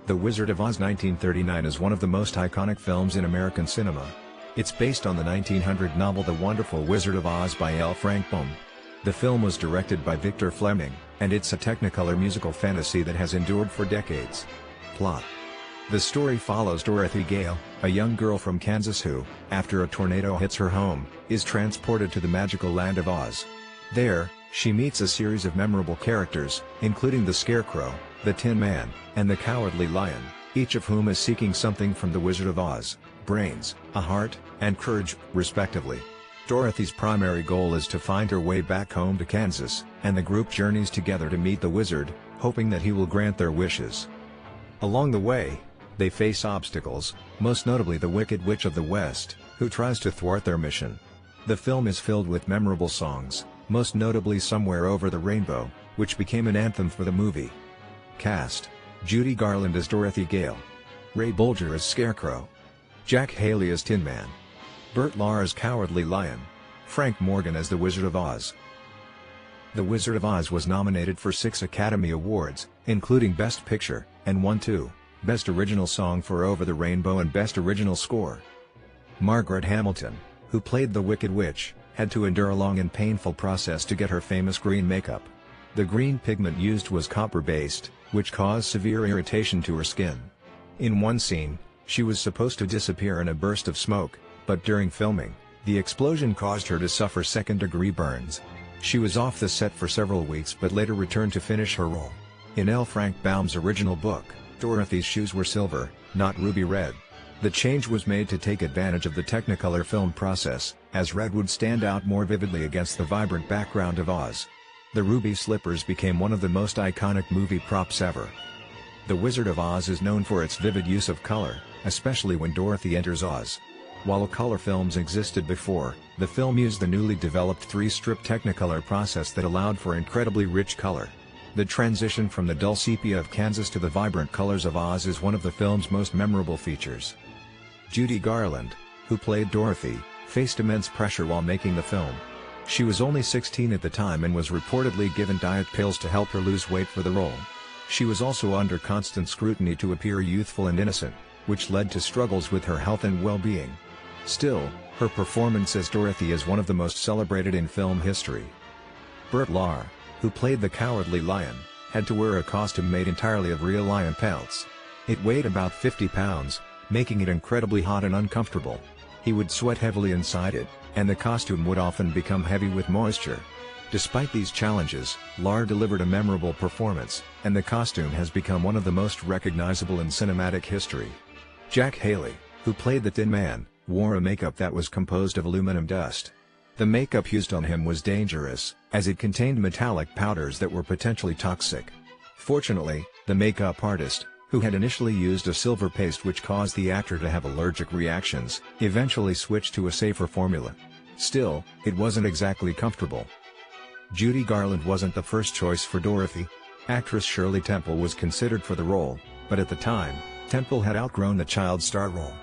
The Wizard of Oz 1939 is one of the most iconic films in American cinema. It's based on the 1900 novel The Wonderful Wizard of Oz by L. Frank Baum. The film was directed by Victor Fleming, and it's a Technicolor musical fantasy that has endured for decades. Plot: the story follows Dorothy Gale, a young girl from Kansas who, after a tornado hits her home, is transported to the magical land of Oz. There, she meets a series of memorable characters, including the Scarecrow, the Tin Man, and the Cowardly Lion, each of whom is seeking something from the Wizard of Oz: brains, a heart, and courage, respectively. Dorothy's primary goal is to find her way back home to Kansas, and the group journeys together to meet the wizard, hoping that he will grant their wishes. Along the way, they face obstacles, most notably the Wicked Witch of the West, who tries to thwart their mission. The film is filled with memorable songs, most notably Somewhere Over the Rainbow, which became an anthem for the movie. Cast: Judy Garland as Dorothy Gale, Ray Bolger as Scarecrow, Jack Haley as Tin Man, Burt Lahr as Cowardly Lion, Frank Morgan as the Wizard of Oz. The Wizard of Oz was nominated for 6 Academy Awards, including Best Picture, and won 2, Best Original Song for Over the Rainbow and Best Original Score. Margaret Hamilton, who played the Wicked Witch, had to endure a long and painful process to get her famous green makeup. The green pigment used was copper-based, which caused severe irritation to her skin. In one scene, she was supposed to disappear in a burst of smoke, but during filming, the explosion caused her to suffer second-degree burns. She was off the set for several weeks but later returned to finish her role. In L. Frank Baum's original book, Dorothy's shoes were silver, not ruby red. The change was made to take advantage of the Technicolor film process, as red would stand out more vividly against the vibrant background of Oz. The ruby slippers became one of the most iconic movie props ever. The Wizard of Oz is known for its vivid use of color, especially when Dorothy enters Oz. While color films existed before, the film used the newly developed 3-strip Technicolor process that allowed for incredibly rich color. The transition from the dull sepia of Kansas to the vibrant colors of Oz is one of the film's most memorable features. Judy Garland, who played Dorothy, faced immense pressure while making the film. She was only 16 at the time and was reportedly given diet pills to help her lose weight for the role. She was also under constant scrutiny to appear youthful and innocent, which led to struggles with her health and well-being. Still, her performance as Dorothy is one of the most celebrated in film history. Burt Lahr, who played the Cowardly Lion, had to wear a costume made entirely of real lion pelts. It weighed about 50 pounds, making it incredibly hot and uncomfortable. He would sweat heavily inside it, and the costume would often become heavy with moisture. Despite these challenges, Lahr delivered a memorable performance, and the costume has become one of the most recognizable in cinematic history. Jack Haley, who played the Tin Man, wore a makeup that was composed of aluminum dust. The makeup used on him was dangerous, as it contained metallic powders that were potentially toxic. Fortunately, the makeup artist, who had initially used a silver paste which caused the actor to have allergic reactions, eventually switched to a safer formula. Still, it wasn't exactly comfortable. Judy Garland wasn't the first choice for Dorothy. Actress Shirley Temple was considered for the role, but at the time, Temple had outgrown the child star role.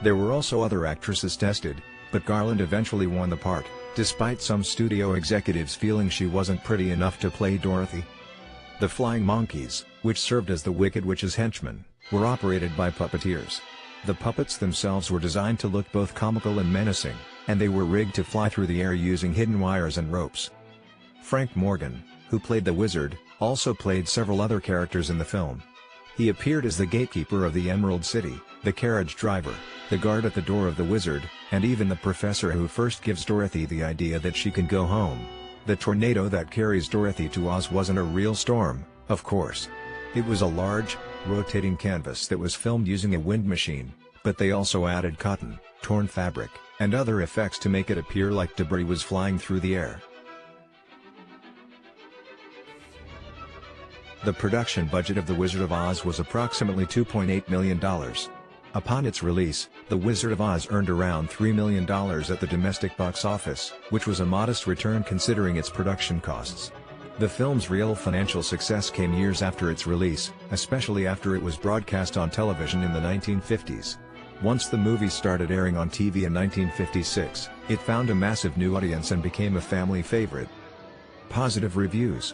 There were also other actresses tested, but Garland eventually won the part, despite some studio executives feeling she wasn't pretty enough to play Dorothy. The Flying Monkeys, which served as the Wicked Witch's henchmen, were operated by puppeteers. The puppets themselves were designed to look both comical and menacing, and they were rigged to fly through the air using hidden wires and ropes. Frank Morgan, who played the wizard, also played several other characters in the film. He appeared as the gatekeeper of the Emerald City, the carriage driver, the guard at the door of the wizard, and even the professor who first gives Dorothy the idea that she can go home. The tornado that carries Dorothy to Oz wasn't a real storm, of course. It was a large, rotating canvas that was filmed using a wind machine, but they also added cotton, torn fabric, and other effects to make it appear like debris was flying through the air. The production budget of The Wizard of Oz was approximately $2.8 million. Upon its release, The Wizard of Oz earned around $3 million at the domestic box office, which was a modest return considering its production costs. The film's real financial success came years after its release, especially after it was broadcast on television in the 1950s. Once the movie started airing on TV in 1956, it found a massive new audience and became a family favorite. Positive reviews.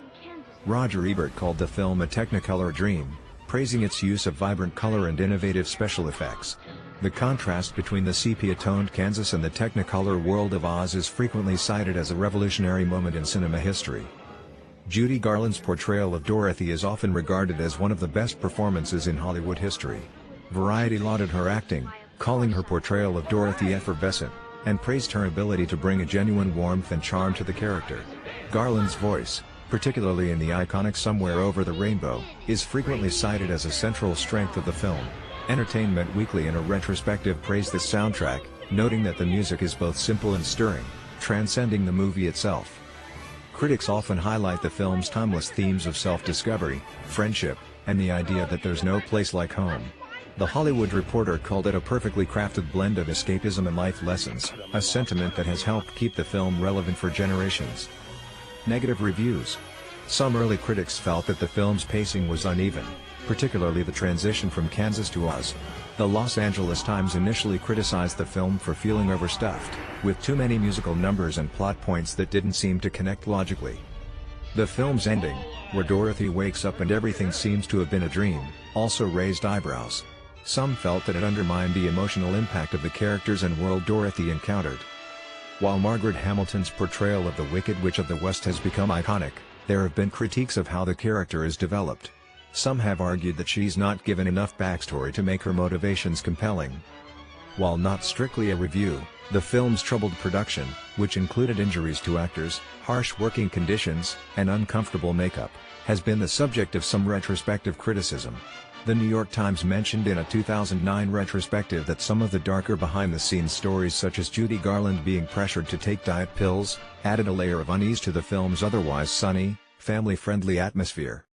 Roger Ebert called the film a Technicolor dream, praising its use of vibrant color and innovative special effects. The contrast between the sepia-toned Kansas and the Technicolor world of Oz is frequently cited as a revolutionary moment in cinema history. Judy Garland's portrayal of Dorothy is often regarded as one of the best performances in Hollywood history. Variety lauded her acting, calling her portrayal of Dorothy effervescent, and praised her ability to bring a genuine warmth and charm to the character. Garland's voice, particularly in the iconic Somewhere Over the Rainbow, is frequently cited as a central strength of the film. Entertainment Weekly in a retrospective praised this soundtrack, noting that the music is both simple and stirring, transcending the movie itself. Critics often highlight the film's timeless themes of self-discovery, friendship, and the idea that there's no place like home. The Hollywood Reporter called it a perfectly crafted blend of escapism and life lessons, a sentiment that has helped keep the film relevant for generations. Negative reviews. Some early critics felt that the film's pacing was uneven, particularly the transition from Kansas to Oz. The Los Angeles Times initially criticized the film for feeling overstuffed, with too many musical numbers and plot points that didn't seem to connect logically. The film's ending, where Dorothy wakes up and everything seems to have been a dream, also raised eyebrows. Some felt that it undermined the emotional impact of the characters and world Dorothy encountered. While Margaret Hamilton's portrayal of the Wicked Witch of the West has become iconic, there have been critiques of how the character is developed. Some have argued that she's not given enough backstory to make her motivations compelling. While not strictly a review, the film's troubled production, which included injuries to actors, harsh working conditions, and uncomfortable makeup, has been the subject of some retrospective criticism. The New York Times mentioned in a 2009 retrospective that some of the darker behind-the-scenes stories, such as Judy Garland being pressured to take diet pills, added a layer of unease to the film's otherwise sunny, family-friendly atmosphere.